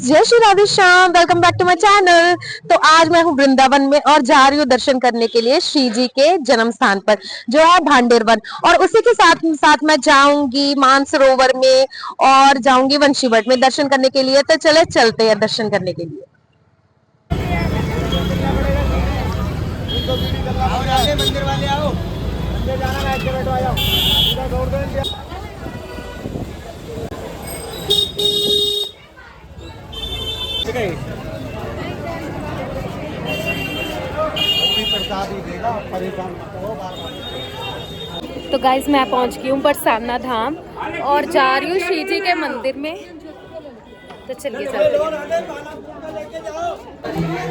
जय Shri Radhe Shyam. Welcome back to my channel. तो आज मैं हूँ वृंदावन में और जा रही हूँ दर्शन करने के लिए श्री जी के जन्म स्थान पर जो है भांडेर वन। और उसी के साथ साथ मैं जाऊंगी मानसरोवर में और जाऊंगी वंशीवट में दर्शन करने के लिए। तो चले चलते हैं दर्शन करने के लिए। मंदिर वाले आओ, मंदिर जाना है, बैठो आ जाओ, इधर दौड़ दो। तो गाइज मैं पहुंच गई हूँ बरसाना धाम और जा रही हूँ श्री जी के मंदिर में। तो चलिए चलते हैं।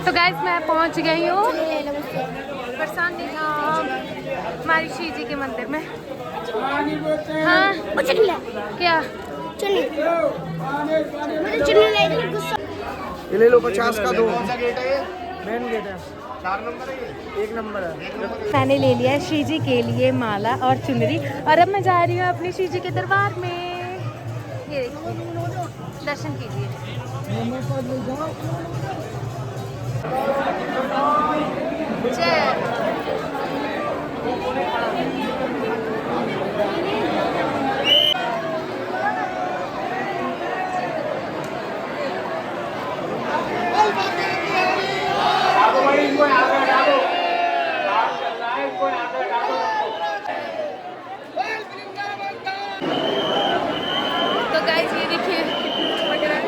तो गाइज मैं पहुंच गई हूँ बरसाना धाम हमारी श्री जी के मंदिर में। हाँ क्या ये ले लो 50 का दो। मेन गेट है, 4 नंबर है, 1 नंबर है। मैंने ले लिया है श्री जी के लिए माला और चुनरी और अब मैं जा रही हूँ अपने श्री जी के दरबार में। ये देखिए दर्शन कीजिए। जय तो गाइस ये देखिए वगैरह।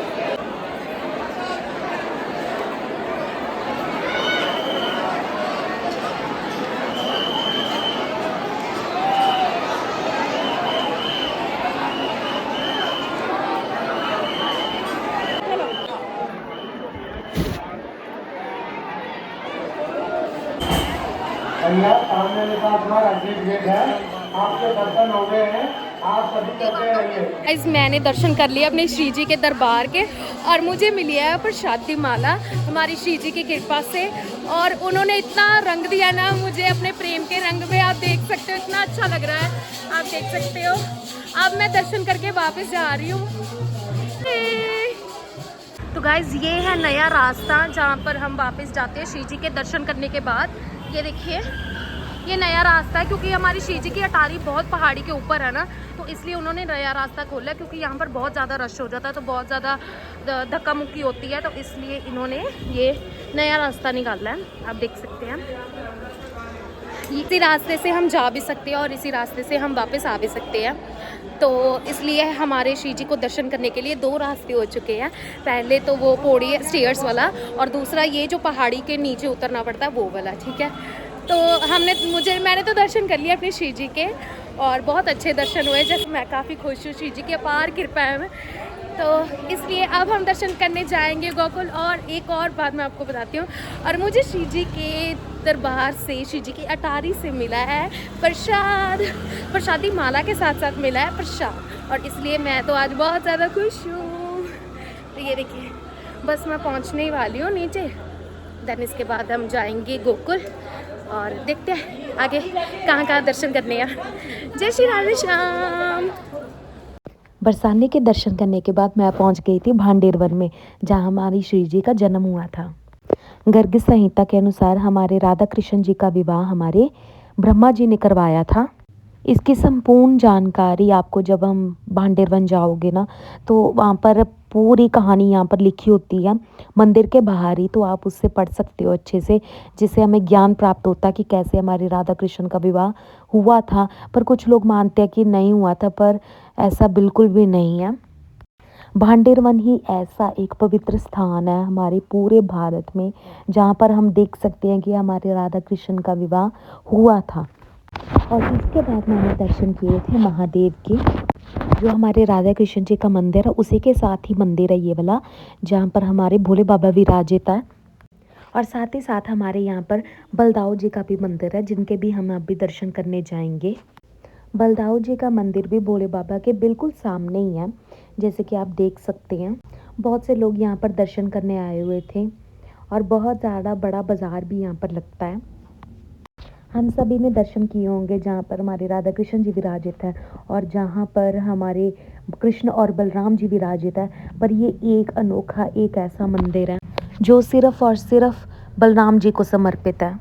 सामने में गेट है, आपके दर्शन हो गए हैं, आप सभी करते रहिए। गाइस मैंने दर्शन कर लिया अपने श्री जी के दरबार के और मुझे मिली है प्रसादी माला हमारी श्री जी की कृपा से। और उन्होंने इतना रंग दिया ना मुझे अपने प्रेम के रंग में, आप देख सकते हो इतना अच्छा लग रहा है, आप देख सकते हो। अब मैं दर्शन करके वापस जा रही हूँ। तो गाइज ये है नया रास्ता जहाँ पर हम वापस जाते हैं श्री जी के दर्शन करने के बाद। ये देखिए ये नया रास्ता है क्योंकि हमारी श्री जी की अटारी बहुत पहाड़ी के ऊपर है ना, तो इसलिए उन्होंने नया रास्ता खोला है क्योंकि यहाँ पर बहुत ज़्यादा रश हो जाता है, तो बहुत ज़्यादा धक्का मुक्की होती है, तो इसलिए इन्होंने ये नया रास्ता निकाला है। आप देख सकते हैं इसी रास्ते से हम जा भी सकते हैं और इसी रास्ते से हम वापस आ भी सकते हैं। तो इसलिए हमारे श्री जी को दर्शन करने के लिए 2 रास्ते हो चुके हैं। पहले तो वो पौड़ी स्टेयर्स वाला और दूसरा ये जो पहाड़ी के नीचे उतरना पड़ता है वो वाला, ठीक है। तो मैंने तो दर्शन कर लिया अपने श्री जी के और बहुत अच्छे दर्शन हुए, जैसे मैं काफ़ी खुश हूँ। श्री जी की अपार कृपा है। तो इसलिए अब हम दर्शन करने जाएंगे गोकुल। और एक और बात मैं आपको बताती हूँ, और मुझे श्री जी के दरबार से श्री जी की अटारी से मिला है प्रसादी माला के साथ साथ मिला है प्रसाद, और इसलिए मैं तो आज बहुत ज़्यादा खुश हूँ। तो ये देखिए बस मैं पहुँचने ही वाली हूँ नीचे। देन इसके बाद हम जाएंगे गोकुल और देखते हैं आगे कहाँ कहाँ दर्शन करने हैं। जय श्री राधे श्याम। बरसाने के दर्शन करने के बाद मैं पहुंच गई थी भांडेर वन में जहां हमारी श्री जी का जन्म हुआ था। गर्ग संहिता के अनुसार हमारे राधा कृष्ण जी का विवाह हमारे ब्रह्मा जी ने करवाया था। इसकी संपूर्ण जानकारी आपको जब हम भांडेर वन जाओगे ना तो वहाँ पर पूरी कहानी यहाँ पर लिखी होती है मंदिर के बाहर ही, तो आप उससे पढ़ सकते हो अच्छे से, जिससे हमें ज्ञान प्राप्त होता है कि कैसे हमारे राधा कृष्ण का विवाह हुआ था। पर कुछ लोग मानते हैं कि नहीं हुआ था, पर ऐसा बिल्कुल भी नहीं है। भांडेर वन ही ऐसा एक पवित्र स्थान है हमारे पूरे भारत में जहाँ पर हम देख सकते हैं कि हमारे राधा कृष्ण का विवाह हुआ था। और इसके बाद मैंने दर्शन किए थे महादेव के, जो हमारे राधा कृष्ण जी का मंदिर है उसी के साथ ही मंदिर है ये वाला, जहाँ पर हमारे भोले बाबा विराजित है। और साथ ही साथ हमारे यहाँ पर बलदाऊ जी का भी मंदिर है, जिनके भी हम अभी दर्शन करने जाएंगे। बलदाऊ जी का मंदिर भी भोले बाबा के बिल्कुल सामने ही है, जैसे कि आप देख सकते हैं। बहुत से लोग यहाँ पर दर्शन करने आए हुए थे और बहुत ज़्यादा बड़ा बाज़ार भी यहाँ पर लगता है। हम सभी ने दर्शन किए होंगे जहाँ पर हमारे राधा कृष्ण जी विराजित हैं और जहाँ पर हमारे कृष्ण और बलराम जी विराजित है। पर ये एक अनोखा एक ऐसा मंदिर है जो सिर्फ और सिर्फ बलराम जी को समर्पित है।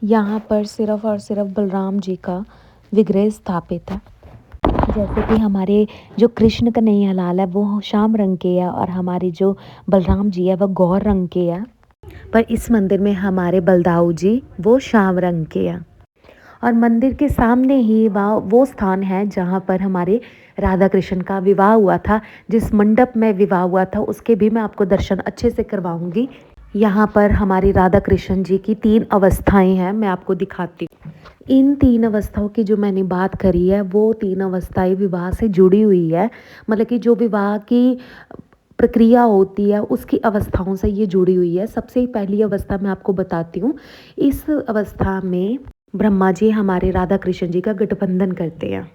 यहाँ पर सिर्फ और सिर्फ बलराम जी का विग्रह स्थापित है। जैसे कि हमारे जो कृष्ण कन्हैया लाल है वो श्याम रंग के है और हमारे जो बलराम जी है वह गौर रंग के है। पर इस मंदिर में हमारे बलदाऊ जी वो श्याम रंग के हैं। और मंदिर के सामने ही वो स्थान है जहाँ पर हमारे राधा कृष्ण का विवाह हुआ था। जिस मंडप में विवाह हुआ था उसके भी मैं आपको दर्शन अच्छे से करवाऊंगी। यहाँ पर हमारी राधा कृष्ण जी की 3 अवस्थाएं हैं, मैं आपको दिखाती हूँ। इन 3 अवस्थाओं की जो मैंने बात करी है वो 3 अवस्थाएं विवाह से जुड़ी हुई है। मतलब कि जो विवाह की प्रक्रिया होती है उसकी अवस्थाओं से ये जुड़ी हुई है। सबसे पहली अवस्था मैं आपको बताती हूँ। इस अवस्था में ब्रह्मा जी हमारे राधा कृष्ण जी का गठबंधन करते हैं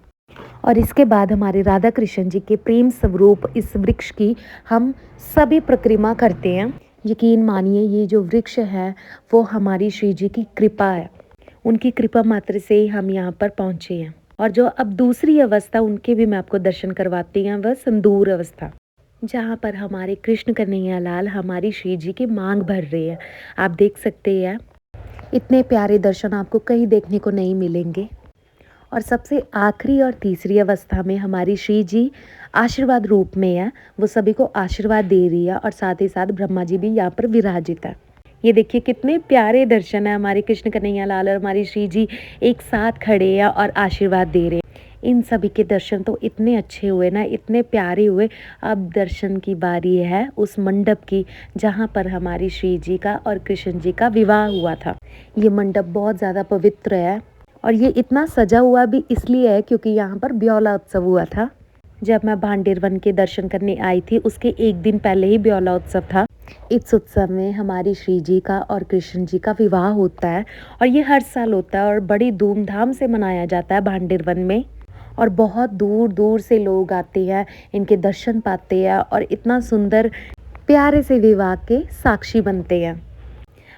और इसके बाद हमारे राधा कृष्ण जी के प्रेम स्वरूप इस वृक्ष की हम सभी परिक्रमा करते हैं। यकीन मानिए ये जो वृक्ष है वो हमारी श्री जी की कृपा है। उनकी कृपा मात्र से ही हम यहाँ पर पहुँचे हैं। और जो अब दूसरी अवस्था उनके भी मैं आपको दर्शन करवाती हूँ वह संदूर अवस्था, जहाँ पर हमारे कृष्ण कन्हैया लाल हमारी श्री जी की मांग भर रहे हैं। आप देख सकते हैं इतने प्यारे दर्शन आपको कहीं देखने को नहीं मिलेंगे। और सबसे आखिरी और तीसरी अवस्था में हमारी श्री जी आशीर्वाद रूप में है, वो सभी को आशीर्वाद दे रही है और साथ ही साथ ब्रह्मा जी भी यहाँ पर विराजित है। ये देखिए कितने प्यारे दर्शन है। हमारे कृष्ण कन्हैया लाल और हमारी श्री जी एक साथ खड़े हैं और आशीर्वाद दे रहे हैं। इन सभी के दर्शन तो इतने अच्छे हुए ना, इतने प्यारे हुए। अब दर्शन की बारी है उस मंडप की जहाँ पर हमारी श्री जी का और कृष्ण जी का विवाह हुआ था। ये मंडप बहुत ज़्यादा पवित्र है और ये इतना सजा हुआ भी इसलिए है क्योंकि यहाँ पर ब्योला उत्सव हुआ था। जब मैं भांडेर वन के दर्शन करने आई थी उसके एक दिन पहले ही ब्योला उत्सव था। इस उत्सव में हमारी श्री जी का और कृष्ण जी का विवाह होता है और ये हर साल होता है और बड़ी धूमधाम से मनाया जाता है भांडेर वन में। और बहुत दूर दूर से लोग आते हैं, इनके दर्शन पाते हैं और इतना सुंदर प्यारे से विवाह के साक्षी बनते हैं।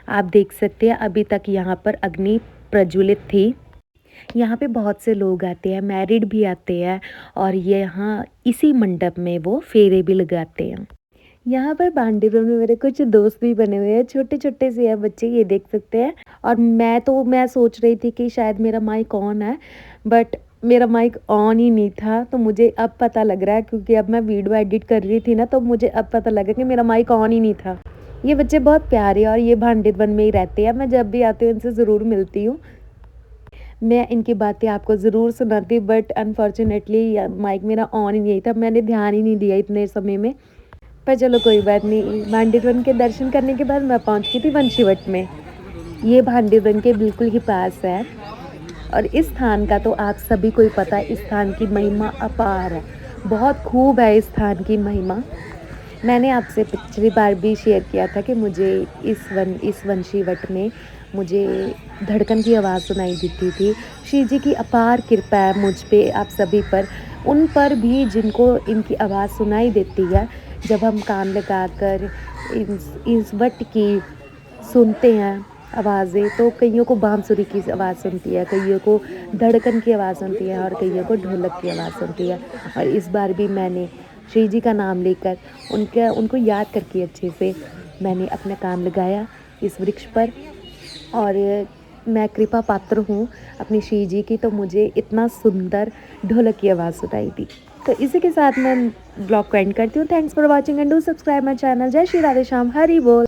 आप देख सकते हैं अभी तक यहाँ पर अग्नि प्रज्वलित थी। यहाँ पे बहुत से लोग आते हैं, मैरिड भी आते हैं और ये यहाँ इसी मंडप में वो फेरे भी लगाते हैं। यहाँ पर भांडेर में मेरे कुछ दोस्त भी बने हुए हैं, छोटे छोटे से हैं बच्चे, ये देख सकते हैं। और मैं सोच रही थी कि शायद मेरा माइक ऑन है, बट मेरा माइक ऑन ही नहीं था। तो मुझे अब पता लग रहा है क्योंकि अब मैं वीडियो एडिट कर रही थी ना, तो मुझे अब पता लगा कि मेरा माइक ऑन ही नहीं था। ये बच्चे बहुत प्यारे और ये भांडेर वन में ही रहते हैं। मैं जब भी आती हूँ इनसे ज़रूर मिलती हूँ, मैं इनकी बातें आपको ज़रूर सुनाती, बट अनफॉर्चुनेटली माइक मेरा ऑन ही नहीं था, मैंने ध्यान ही नहीं दिया इतने समय में। पर चलो कोई बात नहीं। भांडेर वन के दर्शन करने के बाद मैं पहुंच गई थी वंशीवट में। ये भांडेर वन के बिल्कुल ही पास है और इस स्थान का तो आप सभी को ही पता है, इस स्थान की महिमा अपार है, बहुत खूब है इस स्थान की महिमा। मैंने आपसे पिछली बार भी शेयर किया था कि मुझे इस वंशीवट में मुझे धड़कन की आवाज़ सुनाई देती थी। श्री जी की अपार कृपा है मुझ पे, आप सभी पर, उन पर भी जिनको इनकी आवाज़ सुनाई देती है। जब हम कान लगाकर इस वट की सुनते हैं आवाज़ें, तो कईयों को बांसुरी की आवाज़ सुनती है, कईयों को धड़कन की आवाज़ सुनती है और कईयों को ढोलक की आवाज़ सुनती है। और इस बार भी मैंने श्री जी का नाम लेकर उनको याद करके अच्छे से मैंने अपना कान लगाया इस वृक्ष पर और मैं कृपा पात्र हूँ अपनी श्री जी की, तो मुझे इतना सुंदर ढोलक की आवाज़ सुनाई दी। तो इसी के साथ मैं ब्लॉग को एंड करती हूँ। Thanks for watching and do subscribe my channel. जय श्री राधे श्याम, हरि बोल।